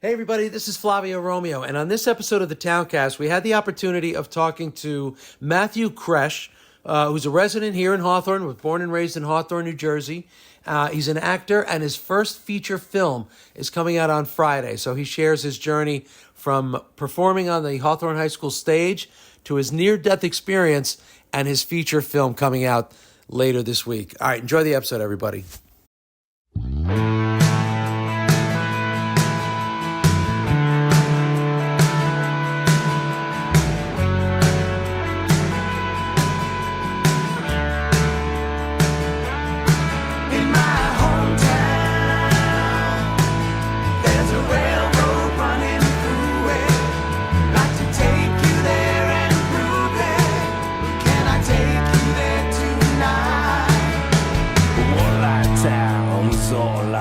Hey everybody, this is Flavio Romeo, and on this episode of the Towncast, we had the opportunity of talking to Matthew Kresch, who's a resident here in Hawthorne, was born and raised in Hawthorne, New Jersey. He's an actor, and his first feature film is coming out on Friday, so he shares his journey from performing on the Hawthorne High School stage to his near-death experience and his feature film coming out later this week. All right, enjoy the episode, everybody.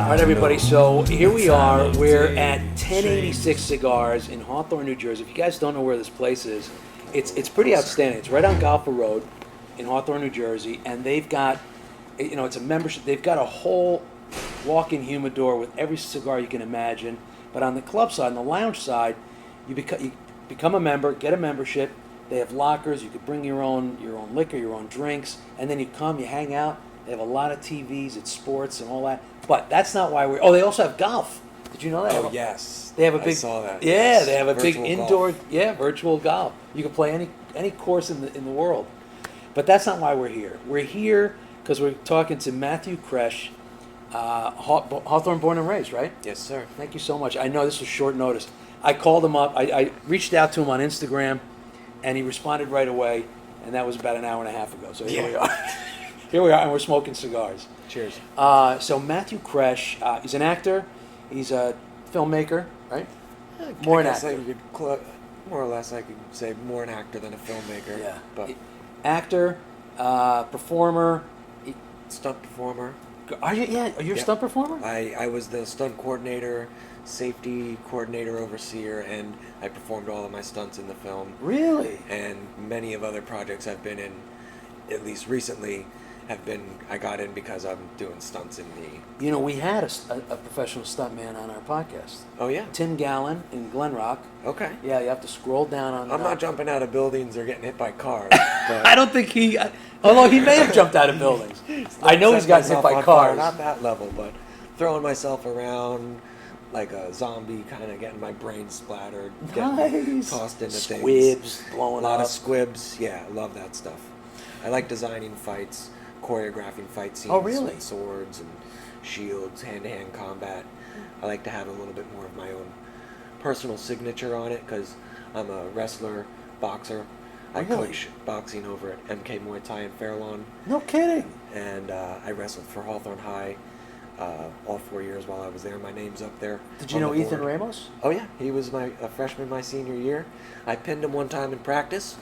All right, everybody, so here we are. We're at 1086 Cigars in Hawthorne, New Jersey. If you guys don't know where this place is, it's pretty outstanding. It's right on Golfer Road in Hawthorne, New Jersey, and they've got, it's a membership. They've got a whole walk-in humidor with every cigar you can imagine. But on the club side, on the lounge side, you become a member, get a membership. They have lockers. You could bring your own liquor, your own drinks, and then you come, you hang out. They have a lot of TVs, it's sports and all that. But that's not why we're... Oh, they also have golf. Did you know that? Oh, yes. They have a big... I saw that. Yeah, yes. they have a virtual big indoor... golf. Yeah, virtual golf. You can play any course in the world. But that's not why we're here. We're here because we're talking to Matthew Kresch, Hawthorne born and raised, right? Yes, sir. Thank you so much. I know this was short notice. I called him up. I reached out to him on Instagram, and he responded right away, and that was about an hour and a half ago. So here we are. Here we are, and we're smoking cigars. Cheers. So Matthew Kresch, he's an actor, he's a filmmaker, right? More an actor. More or less, I could say more an actor than a filmmaker. Yeah. But actor, performer. Stunt performer. Are you? Yeah. Are you a stunt performer? I was the stunt coordinator, safety coordinator, overseer, and I performed all of my stunts in the film. Really? And many of other projects I've been in, at least recently, I got in because I'm doing stunts in the... We had a professional stuntman on our podcast. Oh, yeah? Tim Gallen in Glen Rock. Okay. Yeah, you have to scroll down on... I'm not jumping out of buildings or getting hit by cars. But I don't think he... Although he may have jumped out of buildings. I know he's gotten hit by cars. Not that level, but throwing myself around like a zombie, kind of getting my brain splattered, getting tossed into things. Squibs blowing up. A lot of squibs. Yeah, I love that stuff. I like designing fights, choreographing fight scenes. Oh, really? With swords and shields, hand-to-hand combat. I like to have a little bit more of my own personal signature on it because I'm a wrestler, boxer. I coach boxing over at MK Muay Thai in Fair Lawn. No kidding. And I wrestled for Hawthorne High all 4 years while I was there. My name's up there. Did you know Ethan Ramos? Oh, yeah. He was a freshman my senior year. I pinned him one time in practice.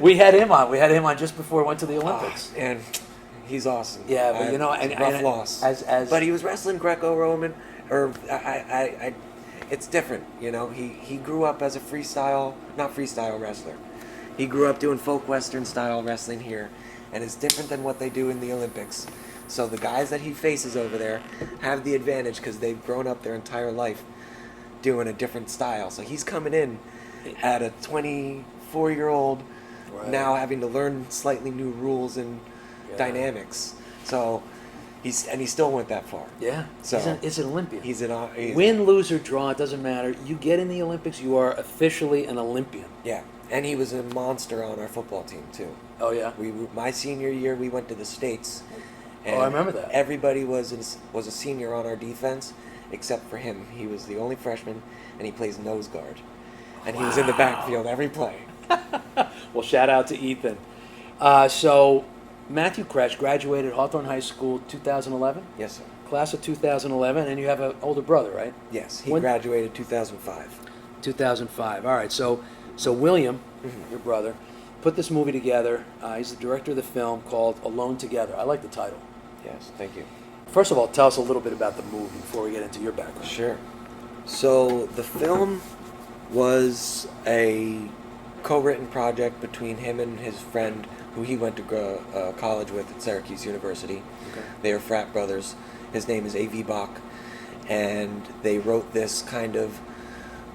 We had him on. We had him on just before we went to the Olympics. And he's awesome. Yeah, but it's a rough loss. But he was wrestling Greco-Roman, or it's different. He grew up as a not freestyle wrestler. He grew up doing folk western style wrestling here, and it's different than what they do in the Olympics. So the guys that he faces over there have the advantage because they've grown up their entire life doing a different style. So he's coming in at a 24-year-old now having to learn slightly new rules and dynamics. So he still went that far. Yeah. So he's an Olympian. Win, lose, or draw, it doesn't matter. You get in the Olympics, you are officially an Olympian. Yeah. And he was a monster on our football team too. Oh yeah. My senior year, we went to the States. And I remember that. Everybody was a senior on our defense, except for him. He was the only freshman, and he plays nose guard. And he was in the backfield every play. Well, shout out to Ethan. So, Matthew Kresch graduated Hawthorne High School 2011? Yes, sir. Class of 2011, and you have an older brother, right? Yes, he graduated 2005. 2005. All right, so William, your brother, put this movie together. He's the director of the film called Alone Together. I like the title. Yes, thank you. First of all, tell us a little bit about the movie before we get into your background. Sure. So the film was a co-written project between him and his friend who he went to college with at Syracuse University. Okay. They are frat brothers. His name is A.V. Bach. and they wrote this kind of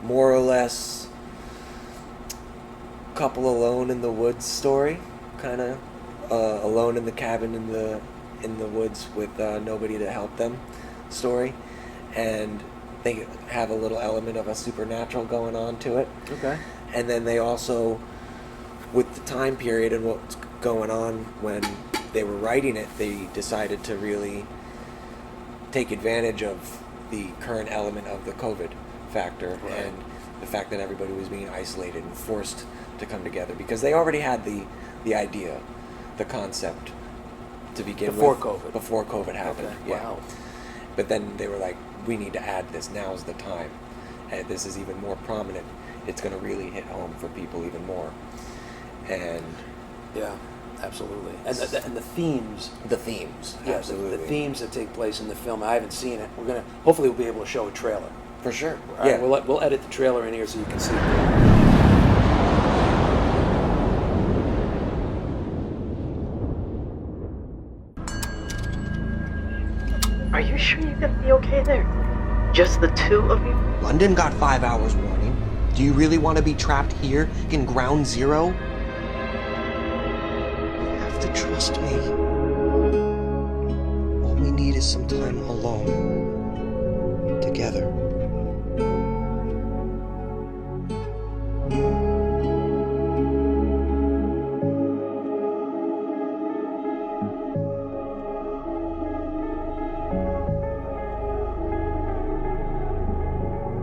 more or less couple alone in the woods story, kind of alone in the cabin in the woods with nobody to help them story, and they have a little element of a supernatural going on to it. Okay. And then they also, with the time period and what's going on when they were writing it, they decided to really take advantage of the current element of the COVID factor, right, and the fact that everybody was being isolated and forced to come together, because they already had the idea, the concept to begin before with. COVID. Before COVID happened. Okay. Yeah. Wow. But then they were like, we need to add this. Now's the time. And this is even more prominent. It's going to really hit home for people even more. And yeah, absolutely. And the themes. The themes. Yeah, absolutely. the themes that take place in the film. I haven't seen it. Hopefully we'll be able to show a trailer. For sure. All yeah. Right, we'll edit the trailer in here so you can see it. Are you sure you're gonna be okay there? Just the two of you? London got 5 hours warning. Do you really want to be trapped here in ground zero? You have to trust me. All we need is some time alone. Together.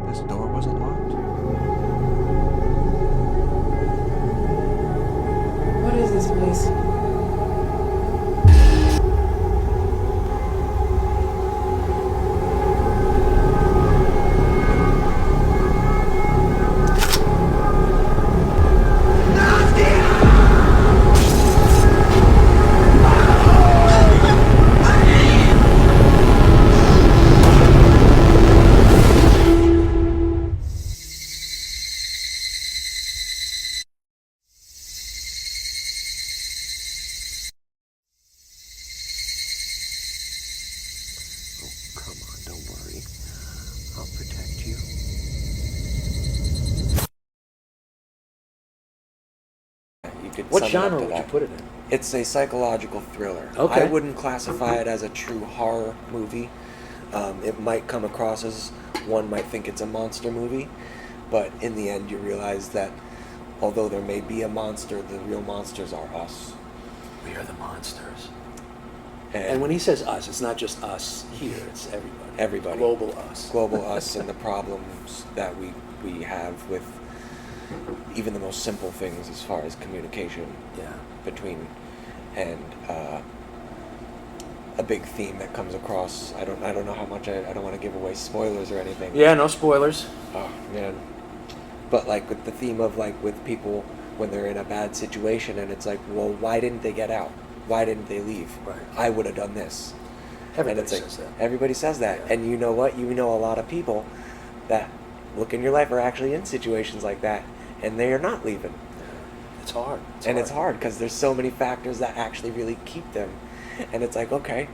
This door wasn't locked. What is this place? Come on, don't worry. I'll protect you. You could What sum it up genre to would you that. put it in? It's a psychological thriller. Okay. I wouldn't classify it as a true horror movie. It might come across as one might think it's a monster movie, but in the end you realize that although there may be a monster, the real monsters are us. We are the monsters. And, And when he says us, it's not just us here, it's everybody. Everybody. Global us. global us and the problems that we have with even the most simple things as far as communication Yeah. between, and a big theme that comes across. I don't know how much I don't want to give away spoilers or anything. Yeah, no spoilers. Oh man. But like with the theme of like with people when they're in a bad situation, and it's like, well, why didn't they get out? Why didn't they leave? Right. I would have done this. Everybody And it's like, says that. everybody says that. Yeah. And you know what? You know a lot of people that look in your life are actually in situations like that, and they are not leaving. It's hard. It's hard because there's so many factors that actually really keep them. And it's like, okay,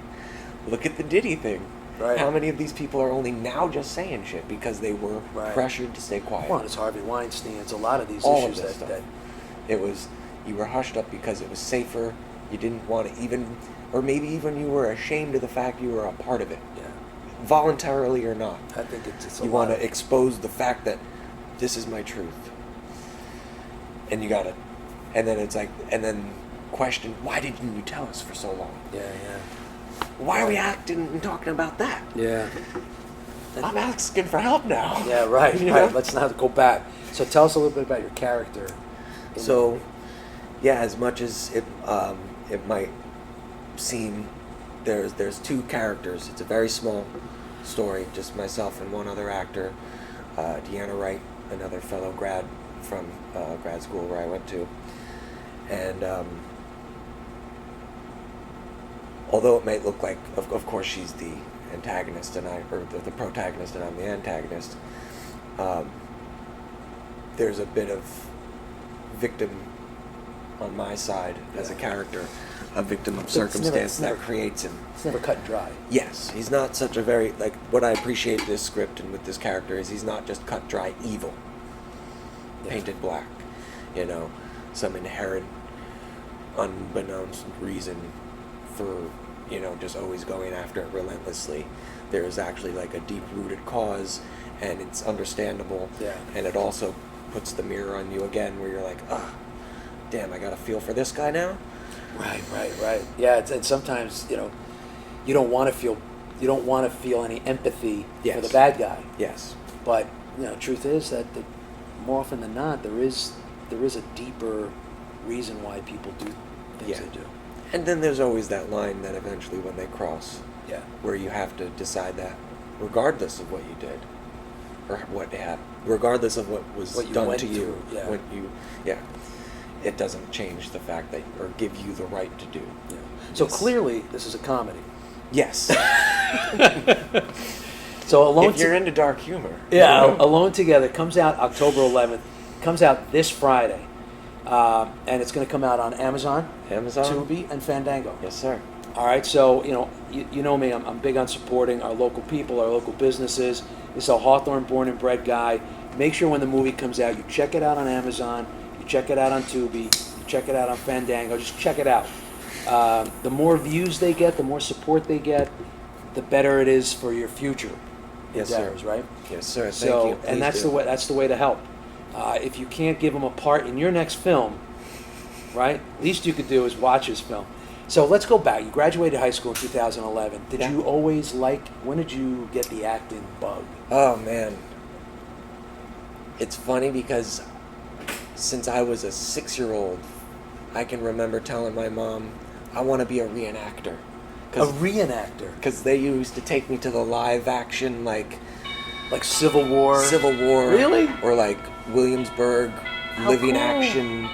look at the Diddy thing. Right. How many of these people are only now just saying shit because they were Right. pressured to stay quiet? Well, it's Harvey Weinstein. It's a lot of these All of issues this that stuff. It was, you were hushed up because it was safer. You didn't want to even, or maybe even you were ashamed of the fact you were a part of it, yeah. voluntarily or not. I think it's a You lot want of- to expose the fact that this is my truth. And you got to, and then it's like, and then question, why didn't you tell us for so long? Yeah, Why are we acting and talking about that? yeah. Yeah. I'm asking for help now. Yeah, right. You know? Right. Let's not go back. So tell us a little bit about your character. in So, the- yeah, as much as it might seem, there's two characters. It's a very small story, just myself and one other actor, Deanna Wright, another fellow grad from grad school where I went to, and although it might look like, of course, she's the antagonist and the protagonist and I'm the antagonist. There's a bit of victim on my side as a character, a victim of It's never- circumstance it's never- that creates him. It's never cut and dry. Yes, he's not such a very, like, what I appreciate this script and with this character is he's not just cut dry evil, painted black, you know, some inherent, unbeknownst reason for, you know, just always going after it relentlessly. There is actually like a deep-rooted cause, and it's understandable, and it also puts the mirror on you again, where you're like, ah, damn, I gotta feel for this guy now. Right. Yeah, and sometimes, you know, you don't want to feel any empathy for the bad guy. Yes. But, you know, truth is that more often than not, there is a deeper reason why people do things they do. And then there's always that line that eventually when they cross, Yeah. where you have to decide that regardless of what you did, or what happened, regardless of what was What you done went to you, through, it doesn't change the fact that, or give you the right to do. Yeah. So Yes. clearly, this is a comedy. Yes. So Alone If you're into dark humor. Yeah, you know? Alone Together comes out October 11th. Comes out this Friday, and it's going to come out on Amazon, Tubi, and Fandango. Yes, sir. All right, so you know me. I'm big on supporting our local people, our local businesses. This is a Hawthorne born and bred guy. Make sure when the movie comes out, you check it out on Amazon, you check it out on Tubi, you check it out on Fandango. Just check it out. The more views they get, the more support they get, the better it is for your future endeavors, right? Yes, sir. So, Thank you. and that's the way to help. If you can't give him a part in your next film, right? Least you could do is watch his film. So let's go back. You graduated high school in 2011. Did you always when did you get the acting bug? Oh, man. It's funny because since I was a 6-year-old, I can remember telling my mom, I want to be a reenactor. A reenactor? Because they used to take me to the live action, like Civil War? Civil War. Really? Or like Williamsburg, How living cool. action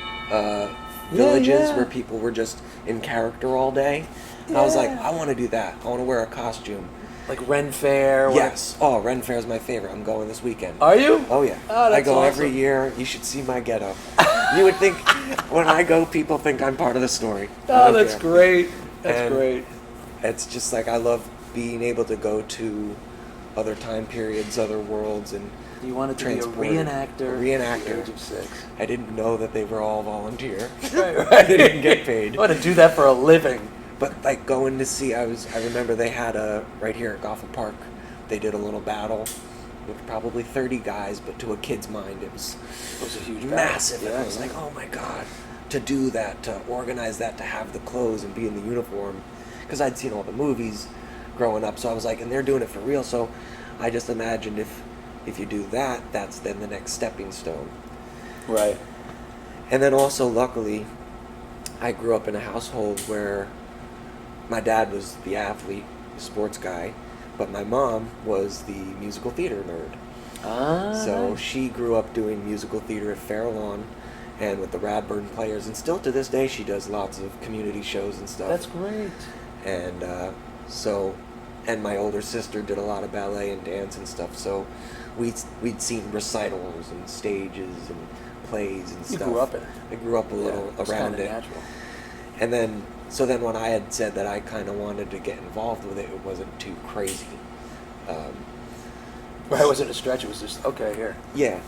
villages yeah. where people were just in character all day. And I was like, I want to do that. I want to wear a costume. Like Ren Fair? Yes. Oh, Ren Fair is my favorite. I'm going this weekend. Are you? Oh, yeah. Oh, that's I go every awesome. year. You should see my getup. You would think when I go, people think I'm part of the story. Oh, that's great. That's great. It's just like I love being able to go to other time periods, other worlds, and You wanted to be a transported. reenactor. A reenactor. At the age of 6. I didn't know that they were all volunteer. Right. They didn't get paid. You want to do that for a living. But like going to see, I remember they had right here at Gotham Park, they did a little battle with probably 30 guys, but to a kid's mind it was a huge massive. battle. And I was like, oh my God, to do that, to organize that, to have the clothes and be in the uniform, because I'd seen all the movies growing up, so I was like, and they're doing it for real, so I just imagined if you do that, that's then the next stepping stone. Right. And then also, luckily, I grew up in a household where my dad was the athlete, the sports guy, but my mom was the musical theater nerd. So nice. she grew up doing musical theater at Fair Lawn and with the Radburn Players, and still to this day she does lots of community shows and stuff. That's great. And and my older sister did a lot of ballet and dance and stuff, so we'd seen recitals and stages and plays and You stuff. grew up in it. I grew up a little it's around kinda it. natural. And then when I had said that I kind of wanted to get involved with it, it wasn't too crazy. Right, it wasn't a stretch. It was just, okay, here. Yeah.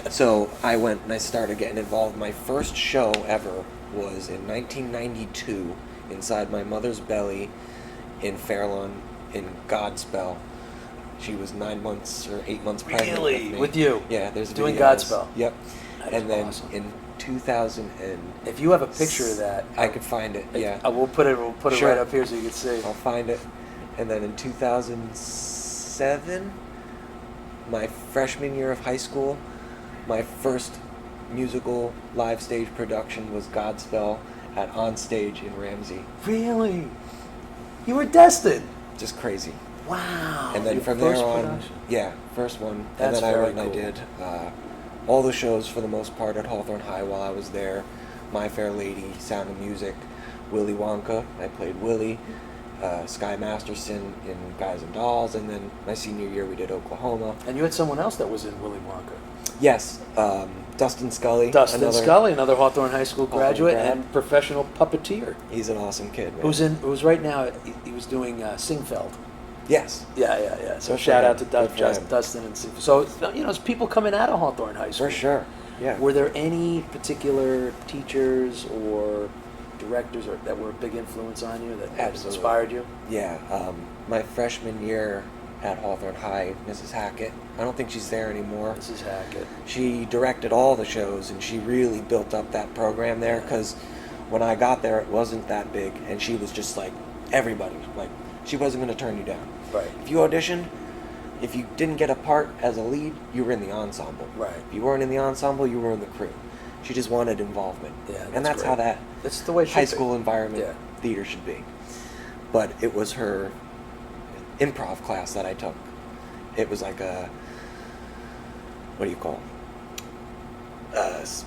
So I went and I started getting involved. My first show ever was in 1992 inside my mother's belly in Fairlawn in Godspell. She was 9 months or 8 months pregnant Really? with me. With you? Yeah, there's Doing videos. Godspell? Yep. That is And then awesome. in 2000 and If you have a picture of that, I could find it. Yeah. We'll put it Sure. right up here so you can see. I'll find it. And then in 2007, my freshman year of high school, my first musical live stage production was Godspell at Onstage in Ramsey. Really? You were destined. Just crazy. Wow. And then Your from there first on, production. yeah, first one. That's and then I very went and cool. I did all the shows for the most part at Hawthorne High while I was there. My Fair Lady, Sound of Music, Willy Wonka, I played Willy, Sky Masterson in Guys and Dolls, and then my senior year we did Oklahoma. And you had someone else that was in Willy Wonka. Yes, Dustin Scully. Dustin Scully, another Hawthorne High School Hawthorne graduate grad. and professional puppeteer. He's an awesome kid, man. Who's right now, he was doing Singfeld. Yes. Yeah. So Good for shout him. out to Good for him. Dustin and Singfeld. So, it's people coming out of Hawthorne High School. For sure, yeah. Were there any particular teachers or directors that were a big influence on you that Absolutely. inspired you? Yeah, my freshman year at Hawthorne High, Mrs. Hackett, I don't think she's there anymore. Mrs. Hackett. She directed all the shows, and she really built up that program there, because when I got there, it wasn't that big, and she was just like, everybody, like, she wasn't going to turn you down. Right. If you auditioned, if you didn't get a part as a lead, you were in the ensemble. Right. If you weren't in the ensemble, you were in the crew. She just wanted involvement. Yeah, and that's how great. That's the way it should high be. school environment theater should be. But it was her improv class that I took. It was like a, what do you call it?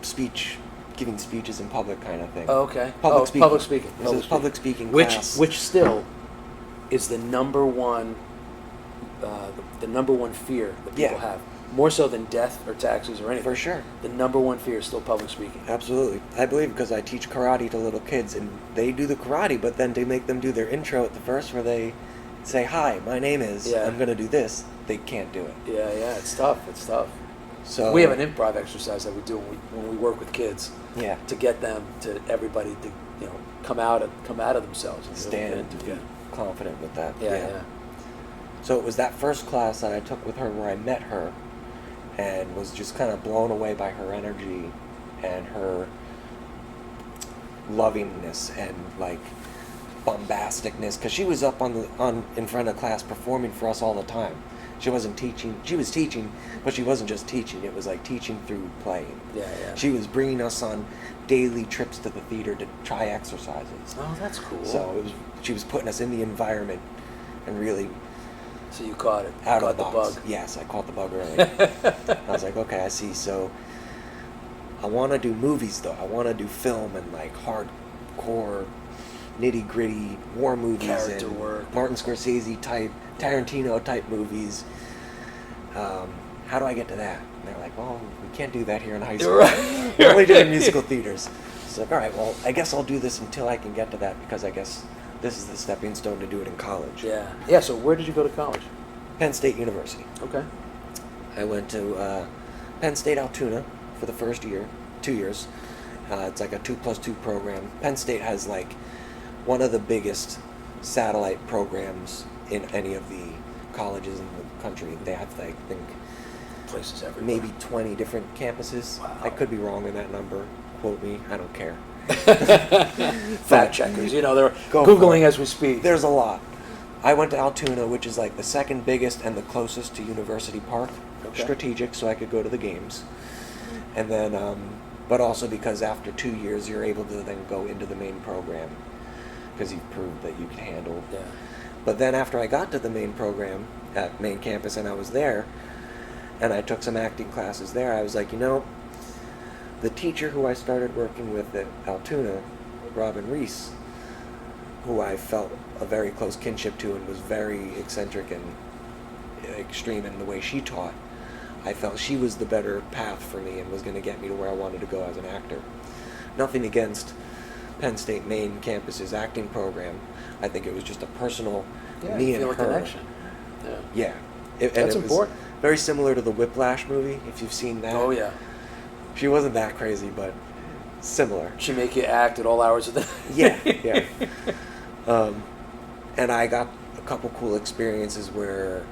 Speech, giving speeches in public kind of thing. Oh, okay. Public speaking. Public speaking. It was a public speaking Which class. still is the number one, the number one fear that people have. More so than death or taxes or anything. For sure. The number one fear is still public speaking. Absolutely. I believe because I teach karate to little kids, and they do the karate, but then to make them do their intro at the first where they say, "Hi, my name is, I'm going to do this," they can't do it. Yeah, it's tough. So we have an improv exercise that we do when we work with kids. Yeah. To get them to everybody to come out of themselves and stand and be confident with that. Yeah. So it was that first class that I took with her where I met her, and was just kind of blown away by her energy and her lovingness and like bombasticness, because she was up on in front of class performing for us all the time. She wasn't teaching. She was teaching, but she wasn't just teaching. It was like teaching through playing. Yeah. She was bringing us on daily trips to the theater to try exercises. Oh, that's cool. So she was putting us in the environment and really. So you caught it. Out caught of the box. bug. Yes, I caught the bug early. I was like, okay, I see. So I want to do movies, though. I want to do film and like hardcore, nitty gritty war movies, Character and work. Martin Scorsese type, Tarantino type movies. How do I get to that? And they're like, well, we can't do that here in high school. Right. We only do it in musical theaters. It's like, all right, well, I guess I'll do this until I can get to that, because I guess this is the stepping stone to do it in college. Yeah. So where did you go to college? Penn State University. Okay. I went to Penn State Altoona for the first year, 2 years. It's like a 2+2 program. Penn State has like one of the biggest satellite programs in any of the colleges in the country. They have, I think, Places everywhere. maybe 20 different campuses. Wow. I could be wrong in that number. Quote me. I don't care. Fact checkers. They're Go Googling as we speak. There's a lot. I went to Altoona, which is like the second biggest and the closest to University Park. Okay. Strategic, so I could go to the games. And then, but also because after 2 years, you're able to then go into the main program, because you've proved that you can handle. Yeah. But then after I got to the main program at main campus and I was there, and I took some acting classes there, I was like, the teacher who I started working with at Altoona, Robin Reese, who I felt a very close kinship to and was very eccentric and extreme in the way she taught, I felt she was the better path for me and was going to get me to where I wanted to go as an actor. Nothing against Penn State main campus's acting program. I think it was just a personal me and feel her a connection. Yeah. That's it was important. very similar to the Whiplash movie, if you've seen that. Oh yeah. She wasn't that crazy, but similar. She make you act at all hours of the night. Yeah. And I got a couple cool experiences where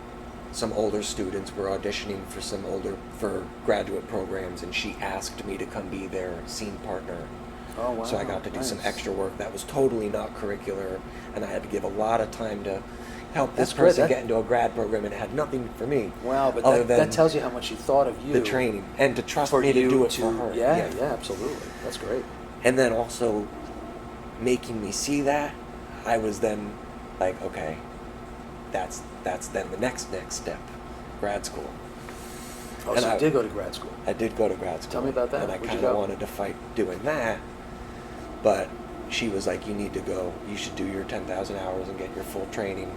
some older students were auditioning for graduate programs, and she asked me to come be their scene partner. Oh wow. So I got to do some nice. extra work that was totally not curricular, and I had to give a lot of time to help That's this great. person get into a grad program, and it had nothing for me. Wow, but other that than tells you how much she thought of you. the training, and to trust for me to you do it for her. Yeah, absolutely. That's great. And then also making me see that, I was then like, okay, that's then the next step, grad school. Oh, And so I- you did go to grad school. I did go to grad school. Tell me about that. And I Where'd you kind of go? wanted to fight doing that, but she was like, you need to go. You should do your 10,000 hours and get your full training.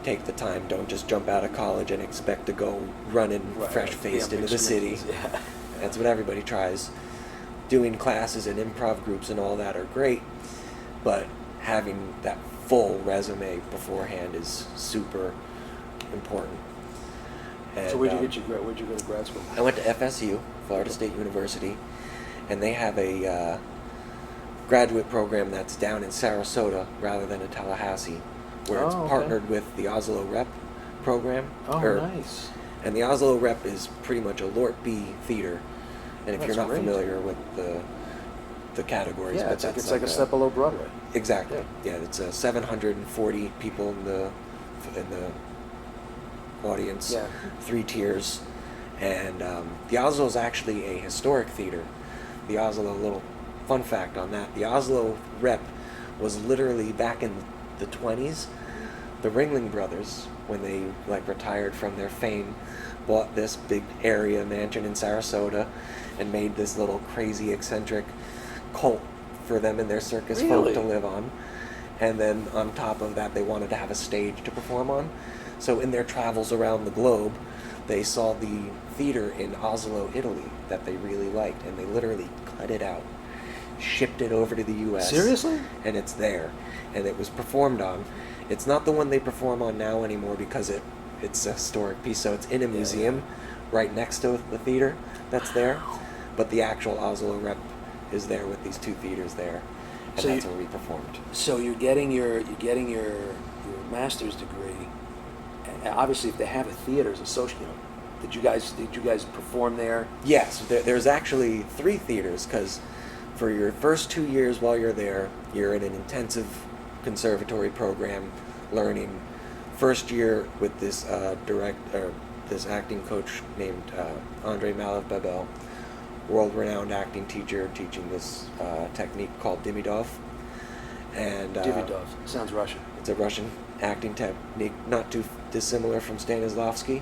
take the time. Don't just jump out of college and expect to go running fresh-faced into the city. Yeah. That's what everybody tries. Doing classes and improv groups and all that are great, but having that full resume beforehand is super important. And, So where'd you go to grad school? I went to FSU, Florida State University, and they have a graduate program that's down in Sarasota rather than in Tallahassee, where it's partnered with the Oslo Rep program. Oh, nice. And the Oslo Rep is pretty much a Lort B theater. And if That's you're not great. familiar with the categories, Yeah, but it's like a step below Broadway. Exactly. Yeah, it's 740 people in the audience. Yeah. 3 tiers, and the Oslo is actually a historic theater. The Oslo, a little fun fact on that: the Oslo Rep was literally back in the 20s. The Ringling Brothers, when they retired from their fame, bought this big area mansion in Sarasota and made this little crazy eccentric cult for them and their circus folk to live on. And then on top of that, they wanted to have a stage to perform on. So in their travels around the globe, they saw the theater in Oslo, Italy that they really liked, and they literally cut it out, shipped it over to the U.S. Seriously? And it's there, and it was performed on. It's not the one they perform on now anymore because it's a historic piece, so it's in a museum right next to the theater that's there. But the actual Oslo Rep is there with these 2 theaters there, and So that's where we performed. So you're getting your master's degree, and obviously if they have a theater as associate, did you guys perform there? Yes, there's actually 3 theaters, because for your first 2 years while you're there, you're in an intensive conservatory program learning. First year with this this acting coach named Andre Malev-Babel, world-renowned acting teacher, teaching this technique called Demidov. And Davidov. Sounds Russian. it's a Russian acting technique, not too dissimilar from Stanislavski.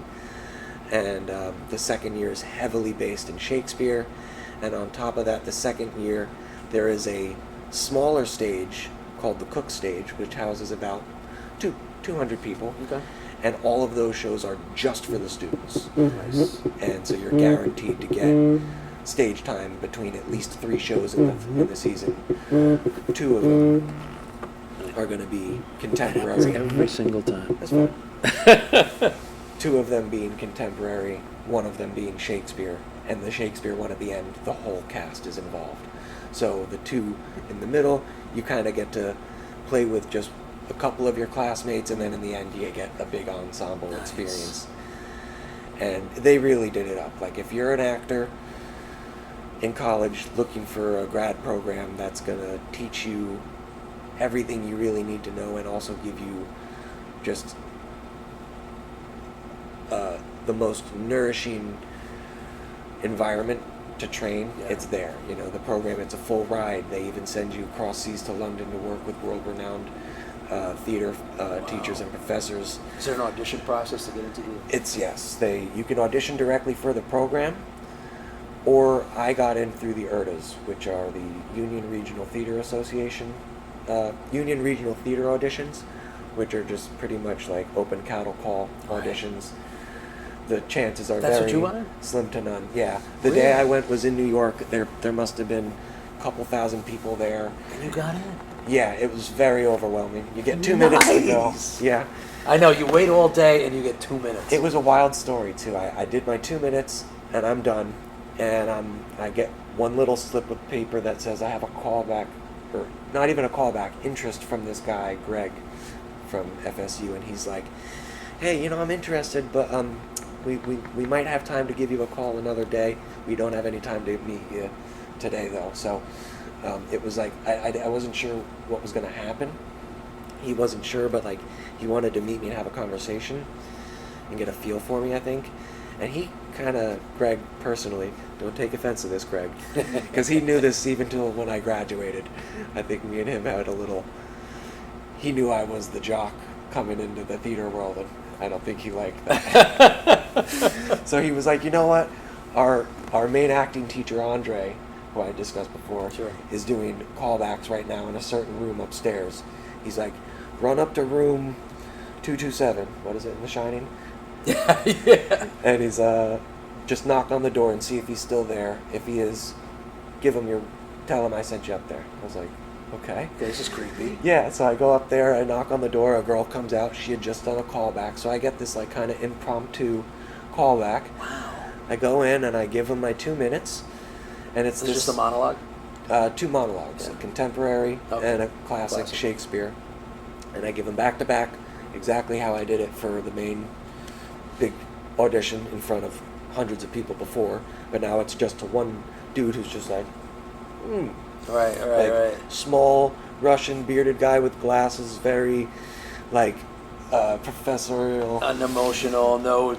And the second year is heavily based in Shakespeare. And on top of that, the second year, there is a smaller stage called the Cook Stage, which houses about 200 people. Okay. And all of those shows are just for the students. Nice. And so you're guaranteed to get stage time between at least 3 shows in the season. 2 of them are going to be contemporary. Every single time. That's fine. 2 of them being contemporary, 1 of them being Shakespeare, and the Shakespeare one at the end, the whole cast is involved. So the 2 in the middle, you kind of get to play with just a couple of your classmates, and then in the end you get a big ensemble experience. And they really did it up. If you're an actor in college looking for a grad program that's going to teach you everything you really need to know and also give you just the most nourishing environment to train, it's there. The program, it's a full ride. They even send you across seas to London to work with world-renowned theater teachers and professors. Is there an audition process to get into the... Yes. You can audition directly for the program, or I got in through the IRTAs, which are the Union Regional Theater Association, Union Regional Theater auditions, which are just pretty much like open cattle call auditions. The chances are That's very what you wanted? slim to none. Yeah. The day I went was in New York. There must have been a couple thousand people there. And you got in? Yeah, it was very overwhelming. You get 2 minutes to go. Yeah. I know, you wait all day and you get 2 minutes. It was a wild story too. I did my 2 minutes and I'm done, and I get one little slip of paper that says I have a callback, or not even a callback, interest from this guy Greg from FSU, and he's like, "Hey, I'm interested, but we might have time to give you a call another day. We don't have any time to meet you today though." So it was like I wasn't sure what was going to happen. He wasn't sure, but he wanted to meet me and have a conversation and get a feel for me, I think. And he Greg personally, don't take offense to this, Greg, because he knew this even till when I graduated. I think me and him had a little, he knew I was the jock coming into the theater world, and I don't think he liked that. So he was like, "You know what? Our main acting teacher, Andre, who I discussed before, is doing callbacks right now in a certain room upstairs. He's like, run up to room 227. What is it in The Shining? Yeah. And he's just knock on the door and see if he's still there. If he is, tell him I sent you up there. I was like, okay. This is creepy. Yeah, so I go up there, I knock on the door, a girl comes out, she had just done a callback, so I get this like kind of impromptu callback. Wow. I go in and I give him my 2 minutes, and it's Is this just a monologue? 2 monologues, Yeah. a contemporary Okay. and a classic Shakespeare, and I give them back to back, exactly how I did it for the main big audition in front of hundreds of people before, but now it's just to one dude who's just like, Right. small Russian bearded guy with glasses, very like professorial, Unemotional, no.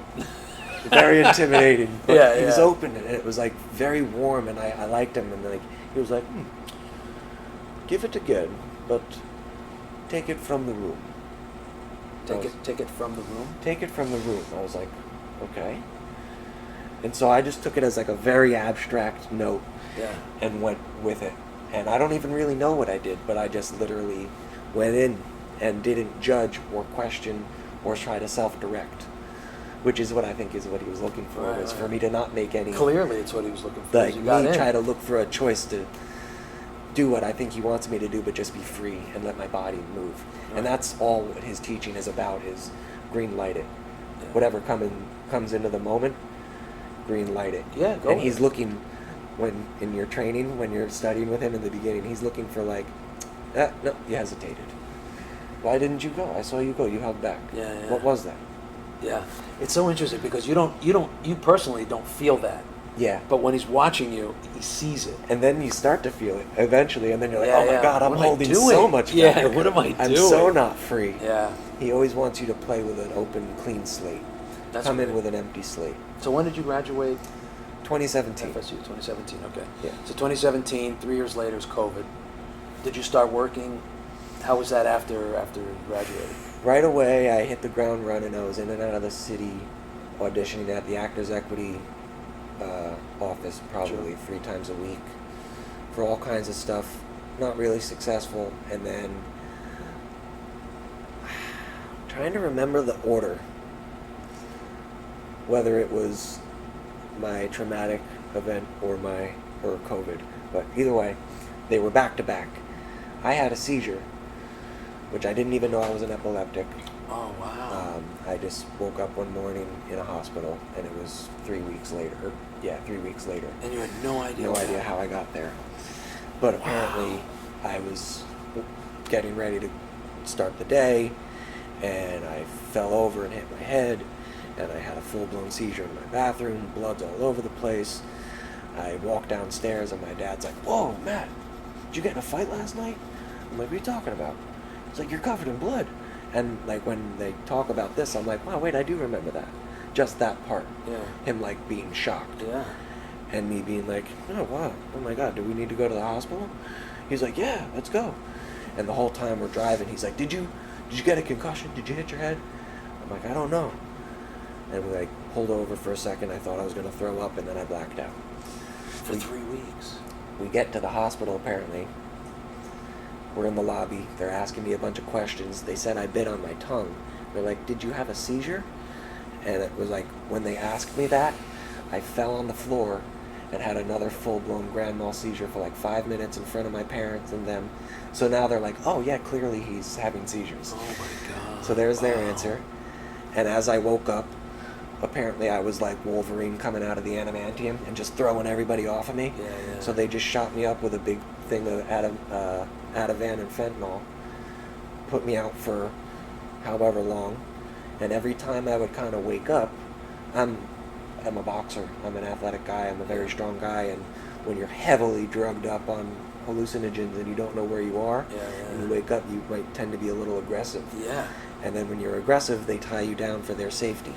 very intimidating. But Yeah, he was yeah. open and it was like very warm, and I liked him, and like he was like, give it again, but take it from the room. Take it from the room. Take it from the room. I was like, okay. And so I just took it as like a very abstract note Yeah. and went with it. And I don't even really know what I did, but I just literally went in and didn't judge or question or try to self-direct, which is what I think is what he was looking for, Right, was right. for me to not make any, Clearly, it's what he was looking for. like You got me in. try to look for a choice to do what I think he wants me to do, but just be free and let my body move. Right. And that's all what his teaching is about, is green light it. Yeah. Whatever comes into the moment, green light it. Yeah, go And with he's it. looking, when in your training, when you're studying with him in the beginning, he's looking for like, no, you hesitated. Why didn't you go? I saw you go. You held back. Yeah, yeah. What was that? Yeah. It's so interesting because you personally don't feel that, Yeah. but when he's watching you, he sees it. And then you start to feel it eventually, and then you're like, Yeah, oh my yeah. God, I'm What am I holding doing? so much Yeah, back. what am I I'm doing? so not free. Yeah. He always wants you to play with an open, clean slate. That's Come in great. with an empty slate. So when did you graduate? 2017. FSU, 2017. Okay. Yeah. So 2017, 3 years later is COVID. Did you start working? How was that after you graduated? Right away, I hit the ground running. I was in and out of the city auditioning at the Actors Equity office probably Sure. 3 times a week for all kinds of stuff. Not really successful. And then trying to remember the order, whether it was my traumatic event or COVID, but either way, they were back to back. I had a seizure, which I didn't even know I was an epileptic. Oh wow. I just woke up one morning in a hospital, and it was 3 weeks later. 3 weeks later. And you had no idea. No what idea happened. how I got there. But apparently, I was getting ready to start the day, and I fell over and hit my head, and I had a full-blown seizure in my bathroom, blood's all over the place. I walked downstairs, and my dad's like, whoa, Matt, did you get in a fight last night? I'm like, what are you talking about? He's like, you're covered in blood. And like when they talk about this, I'm like, wow, wait, I do remember that. Just that part. Yeah. Him like being shocked. Yeah. And me being like, oh wow, oh my God, do we need to go to the hospital? He's like, yeah, let's go. And the whole time we're driving, he's like, did you get a concussion? Did you hit your head? I'm like, I don't know. And we like pulled over for a second. I thought I was gonna throw up, and then I blacked out. For 3 weeks. We get to the hospital apparently. We're in the lobby. They're asking me a bunch of questions. They said I bit on my tongue. They're like, did you have a seizure? And it was like, when they asked me that, I fell on the floor and had another full-blown grand mal seizure for like 5 minutes in front of my parents and them. So now they're like, oh yeah, clearly he's having seizures. Oh my God. So there's their Wow. answer. And as I woke up, apparently I was like Wolverine coming out of the adamantium and just throwing everybody off of me. Yeah, yeah. So they just shot me up with a big thing of Ativan and fentanyl, put me out for however long, and every time I would kind of wake up, I'm a boxer, I'm an athletic guy, I'm a very strong guy, and when you're heavily drugged up on hallucinogens and you don't know where you are, and you wake up, you might tend to be a little aggressive. Yeah. And then when you're aggressive, they tie you down for their safety.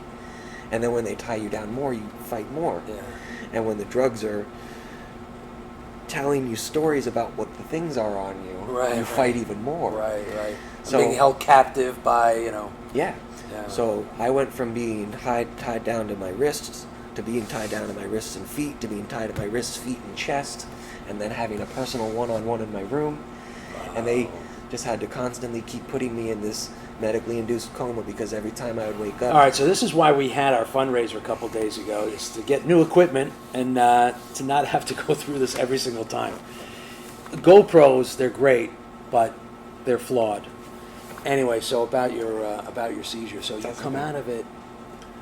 And then when they tie you down more, you fight more. Yeah. And when the drugs are telling you stories about what the things are on you, Right, you right. fight even more. Right. So- Being held captive by, Yeah. Yeah. So I went from being tied down to my wrists, to being tied down to my wrists and feet, to being tied to my wrists, feet, and chest, and then having a personal one-on-one in my room. And they just had to constantly keep putting me in this medically induced coma because every time I would wake up. All right, so this is why we had our fundraiser a couple days ago, is to get new equipment and to not have to go through this every single time. GoPros, they're great, but they're flawed. Anyway, so about your seizure. So you come out of it,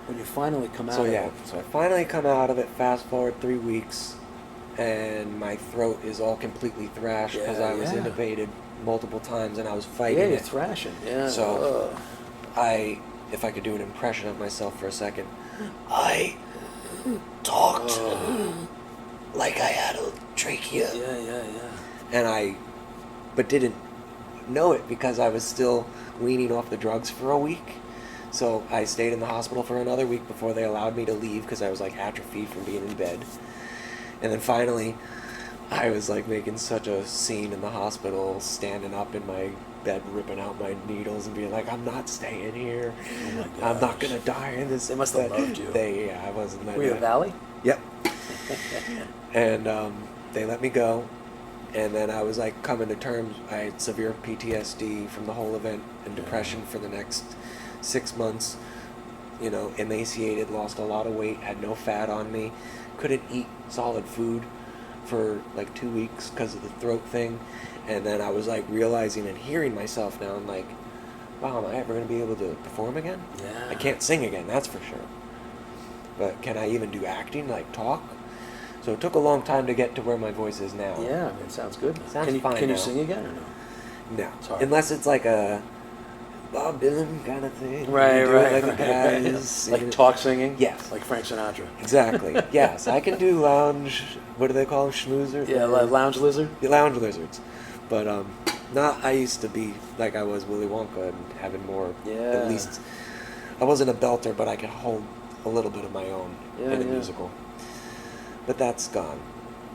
when you finally come out of it. So I finally come out of it, fast forward 3 weeks, and my throat is all completely thrashed because I was intubated multiple times and I was fighting Yeah, you're it. thrashing. Yeah. So if I could do an impression of myself for a second, I talked like I had a trachea. Yeah. But didn't know it because I was still weaning off the drugs for a week. So I stayed in the hospital for another week before they allowed me to leave because I was like atrophied from being in bed. And then finally, I was like making such a scene in the hospital, standing up in my bed, ripping out my needles and being like, I'm not staying here. Oh my gosh. I'm not going to die in this. They must have loved you. I wasn't letting Were you at Valley? Yep. And they let me go. And then I was like coming to terms. I had severe PTSD from the whole event and depression for the next 6 months. You know, emaciated, lost a lot of weight, had no fat on me, couldn't eat solid food for like 2 weeks because of the throat thing. And then I was like realizing and hearing myself now. I'm like, wow, am I ever going to be able to perform again? Yeah. I can't sing again, that's for sure. But can I even do acting, like talk? So it took a long time to get to where my voice is now. Yeah, I mean, it sounds good. Sounds fine Can you now. sing again or no? No. Sorry. Unless it's like a Bob Dylan kind of thing. Right, You do right. it like a guy singing Like it. talk singing? Yes. Like Frank Sinatra? Exactly. Yes, I can do lounge. What do they call them? Schmoozers? Yeah, like Lounge Lizard? The lounge lizards. But not. I used to be like I was Willy Wonka and having more. Yeah. At least I wasn't a belter, but I could hold a little bit of my own in a musical. But that's gone.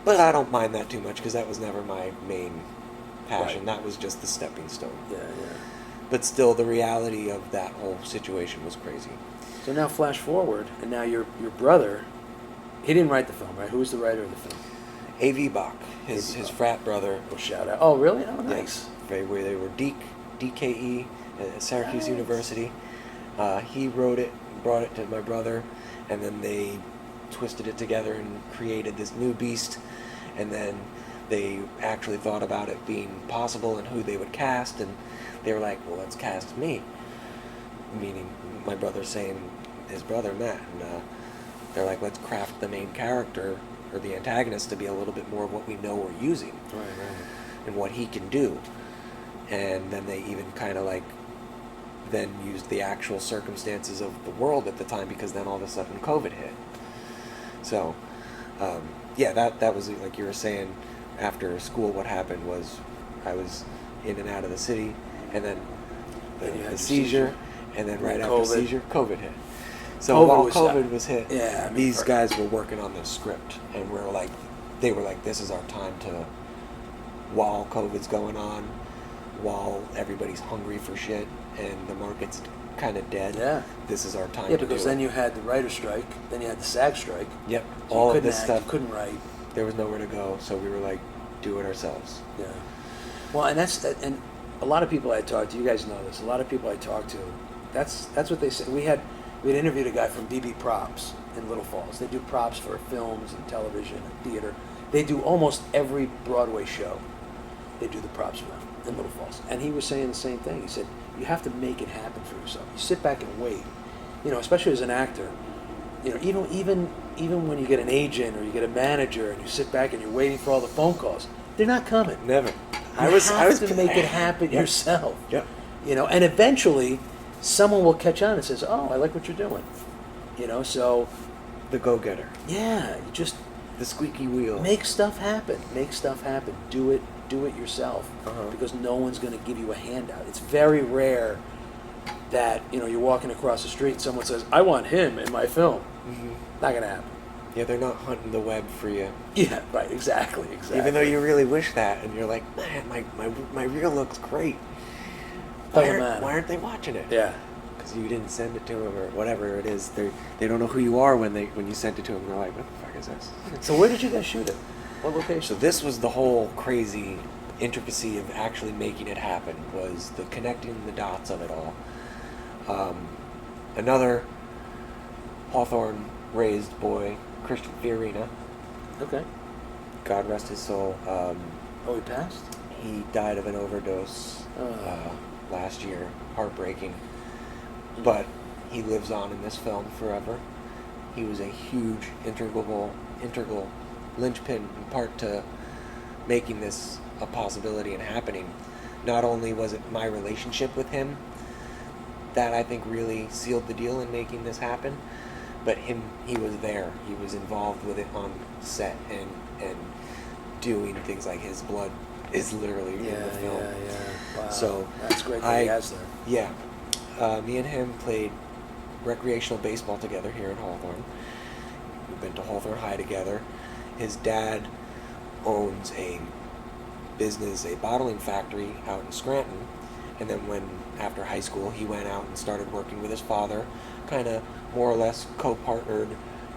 But I don't mind that too much because that was never my main passion. Right. That was just the stepping stone. Yeah. But still, the reality of that whole situation was crazy. So now flash forward, and now your brother, he didn't write the film, right? Who was the writer of the film? A.V. Bach, his A.V. Bach. frat brother. Oh, shout out. Oh, really? Oh, nice. They were DKE at Syracuse Nice. University. He wrote it, brought it to my brother, and then they twisted it together and created this new beast. And then they actually thought about it being possible and who they would cast, and they were like, well, let's cast me. Meaning my brother saying his brother, Matt. And they're like, let's craft the main character or the antagonist to be a little bit more of what we know we're using. Right. And what he can do. And then they even kind of like then used the actual circumstances of the world at the time because then all of a sudden COVID hit. So, that was like you were saying, after school what happened was I was in and out of the city and then Then you had the your seizure and then right after COVID. seizure, COVID hit. So COVID while was COVID was hit, Yeah, I mean, these for- guys were working on the script and they were like, this is our time to, while COVID's going on, while everybody's hungry for shit and the market's kind of dead, Yeah. this is our time Yeah, to because do then it. you had the writer's strike, then you had the SAG strike. Yep, So all you of couldn't this act, stuff, you couldn't write. there was nowhere to go, so we were like, do it ourselves. Yeah. Well, and a lot of people I talked to, you guys know this, a lot of people I talked to, that's what they said. We had interviewed a guy from BB Props in Little Falls. They do props for films and television and theater. They do almost every Broadway show. They do the props for them in Little Falls. And he was saying the same thing. He said, you have to make it happen for yourself. You sit back and wait. You know, especially as an actor, you know, even when you get an agent or you get a manager and you sit back and you're waiting for all the phone calls, they're not coming. Never. I was to make it happen yourself. Yep. You know, and eventually someone will catch on and says, "Oh, I like what you're doing." You know, so The go-getter. yeah, you just The squeaky wheel. make stuff happen. Make stuff happen. Do it yourself Uh-huh. because no one's going to give you a handout. It's very rare that, you know, you're walking across the street and someone says, "I want him in my film." Mhm. Not going to happen. Yeah, they're not hunting the web for you. Yeah, right, exactly. Even though you really wish that, and you're like, man, my reel looks great. Doesn't matter. Why aren't they watching it? Yeah. Because you didn't send it to them or whatever it is. They don't know who you are when you sent it to them. They're like, what the fuck is this? So where did you guys shoot it? What So location? this was the whole crazy intricacy of actually making it happen, was the connecting the dots of it all. Another Hawthorne-raised boy, Christian Fiorina. Okay. God rest his soul. Oh, he passed? He died of an overdose last year. Heartbreaking. But he lives on in this film forever. He was a huge integral linchpin in part to making this a possibility and happening. Not only was it my relationship with him that I think really sealed the deal in making this happen, but he was there. He was involved with it on set and doing things like his blood is literally in the film. Yeah. Wow. So that's great that he has that. Yeah. Me and him played recreational baseball together here in Hawthorne. We've been to Hawthorne High together. His dad owns a bottling factory out in Scranton. And then after high school, he went out and started working with his father, kind of more or less co-partnered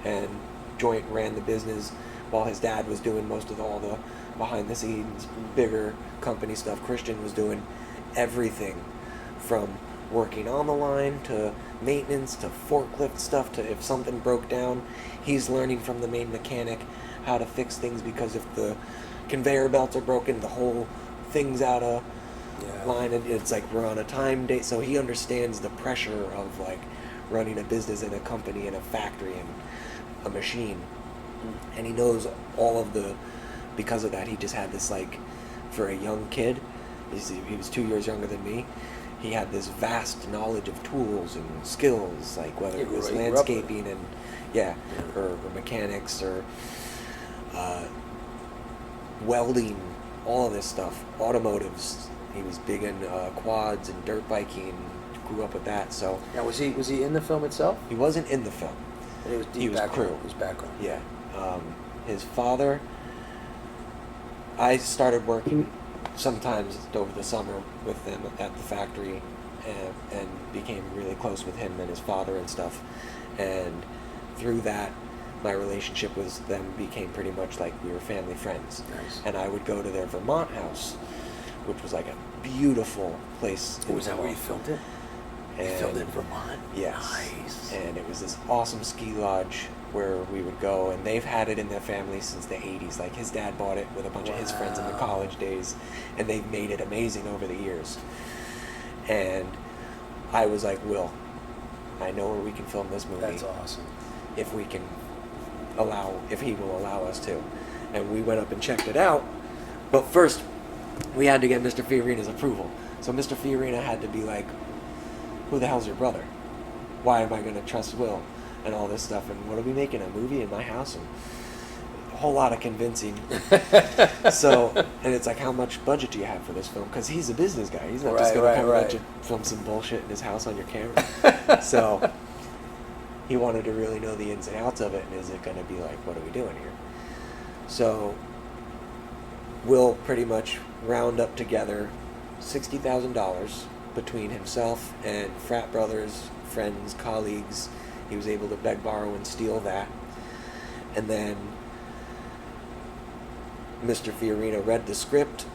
and joint ran the business while his dad was doing most of all the behind-the-scenes, bigger company stuff. Christian was doing everything from working on the line to maintenance to forklift stuff to if something broke down, he's learning from the main mechanic how to fix things, because if the conveyor belts are broken, the whole thing's out of line, and it's like we're on a time date. So he understands the pressure of like running a business in a company, in a factory, and a machine. And he knows all of because of that, he just had this, like, for a young kid, he was 2 years younger than me, he had this vast knowledge of tools and skills, like whether it was landscaping and or mechanics or welding, all of this stuff, automotives. He was big in quads and dirt biking, grew up with that. So now, was he in the film itself? He wasn't in the film. And he was crew. It was background. Yeah. His father, I started working sometimes over the summer with them at the factory, and became really close with him and his father and stuff. And through that, my relationship with them became pretty much like we were family friends. Nice. And I would go to their Vermont house, which was like a beautiful place. Was that where you filmed it? You filmed in Vermont? Yes. Nice. And it was this awesome ski lodge where we would go, and they've had it in their family since the 80s. Like, his dad bought it with a bunch of his friends in the college days, and they've made it amazing over the years. And I was like, Will, I know where we can film this movie. That's awesome. If he will allow us to. And we went up and checked it out, but first we had to get Mr. Fiorina's approval. So Mr. Fiorina had to be like, who the hell's your brother? Why am I going to trust Will? And all this stuff. And what are we making, a movie in my house? And a whole lot of convincing. So, and it's like, how much budget do you have for this film? Because he's a business guy. He's not just going to come and let you film some bullshit in his house on your camera. So he wanted to really know the ins and outs of it. And is it going to be like, what are we doing here? So Will pretty much round up together $60,000 between himself and frat brothers, friends, colleagues. He was able to beg, borrow, and steal that. And then Mr. Fiorina read the script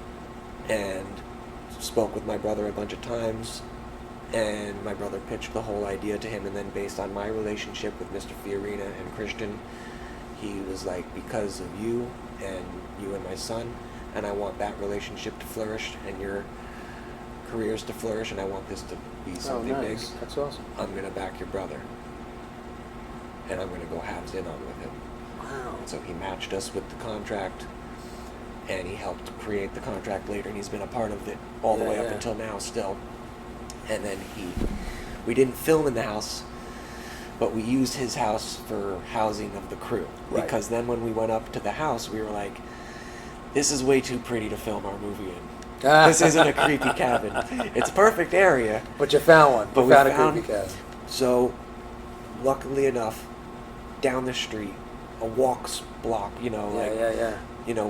and spoke with my brother a bunch of times, and my brother pitched the whole idea to him, and then based on my relationship with Mr. Fiorina and Christian, he was like, because of you and my son, and I want that relationship to flourish and your careers to flourish, and I want this to be something big. That's awesome. I'm going to back your brother, and I'm going to go halves in on with him. Wow. So he matched us with the contract, and he helped create the contract later, and he's been a part of it all the way up until now still. And then we didn't film in the house, but we used his house for housing of the crew. Right. Because then when we went up to the house, we were like, this is way too pretty to film our movie in. This isn't a creepy cabin. It's a perfect area. But you found one. But you we found a found creepy cabin. So, luckily enough, down the street, a walks block, you know,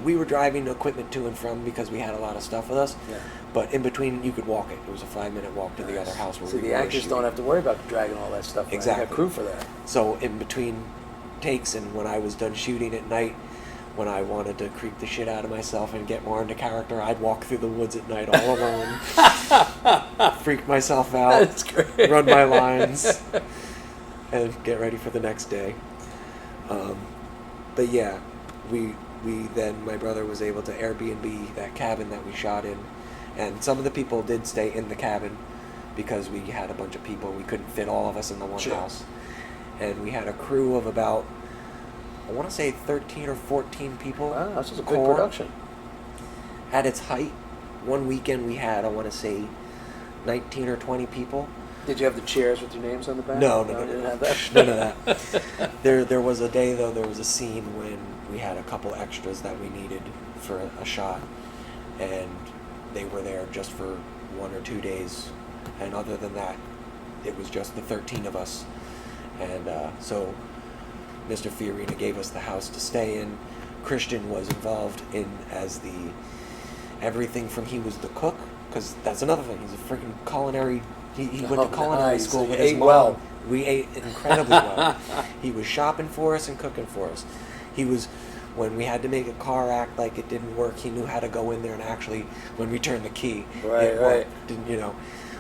we were driving equipment to and from because we had a lot of stuff with us. Yeah. But in between, you could walk it. It was a 5-minute walk to the other house where So we the were actors shooting. don't have to worry about dragging all that stuff. Exactly. You got crew for that. So in between takes, and when I was done shooting at night, when I wanted to creep the shit out of myself and get more into character, I'd walk through the woods at night all alone freak myself out, That's great. run my lines, and get ready for the next day. But yeah, we then, my brother was able to Airbnb that cabin that we shot in, and some of the people did stay in the cabin because we had a bunch of people. We couldn't fit all of us in the one house, and we had a crew of about, I want to say 13 or 14 people. Wow, that's just a big core. production. At its height, one weekend we had, I want to say, 19 or 20 people. Did you have the chairs with your names on the back? No, you didn't have that. None of that. There was a day though. There was a scene when we had a couple extras that we needed for a shot, and they were there just for 1 or 2 days, and other than that, it was just the 13 of us, and so Mr. Fiorina gave us the house to stay in. Christian was involved in as the everything from, he was the cook, because that's another thing. He's a freaking culinary. He went to culinary nice. school So with you his ate mom. well. We ate incredibly well. He was shopping for us and cooking for us. He was, when we had to make a car act like it didn't work, he knew how to go in there and actually, when we turned the key, Right, it right. worked. Didn't, you know,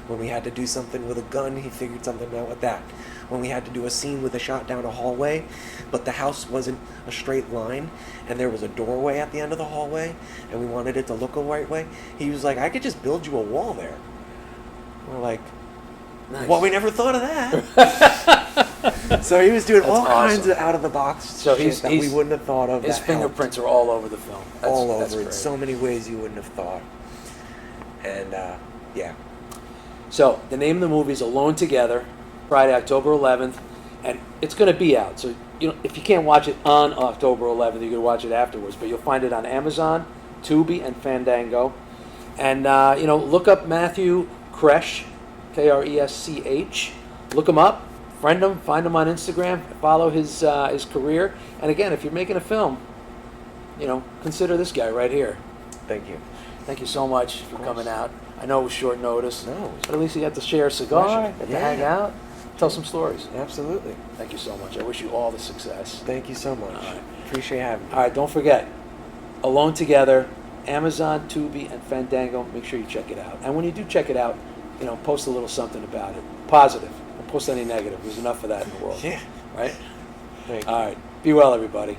when we had to do something with a gun, he figured something out with that. When we had to do a scene with a shot down a hallway, but the house wasn't a straight line, and there was a doorway at the end of the hallway, and we wanted it to look a right way, he was like, I could just build you a wall there. We're like, Nice. well, we never thought of that. So he was doing all kinds awesome. of out-of-the-box So shit that we wouldn't have thought of. His that fingerprints helped. are all over the film. All That's over in great. so many ways you wouldn't have thought. And, yeah. So the name of the movie is Alone Together, Friday, October 11th, and it's going to be out. So if you can't watch it on October 11th, you can watch it afterwards. But you'll find it on Amazon, Tubi, and Fandango. And look up Matthew Kresch, Kresch. Look him up, friend him, find him on Instagram, follow his career. And again, if you're making a film, consider this guy right here. Thank you. Thank you so much for coming out. I know it was short notice. No. But at least you got to share a cigar, Pleasure. got to Yeah. hang out, tell some stories. Absolutely. Thank you so much. I wish you all the success. Thank you so much. All right. Appreciate having me. All right, don't forget, Alone Together, Amazon, Tubi, and Fandango. Make sure you check it out. And when you do check it out, post a little something about it. Positive. Don't post any negative. There's enough of that in the world. Yeah. Right? Thank you. All right. Be well, everybody.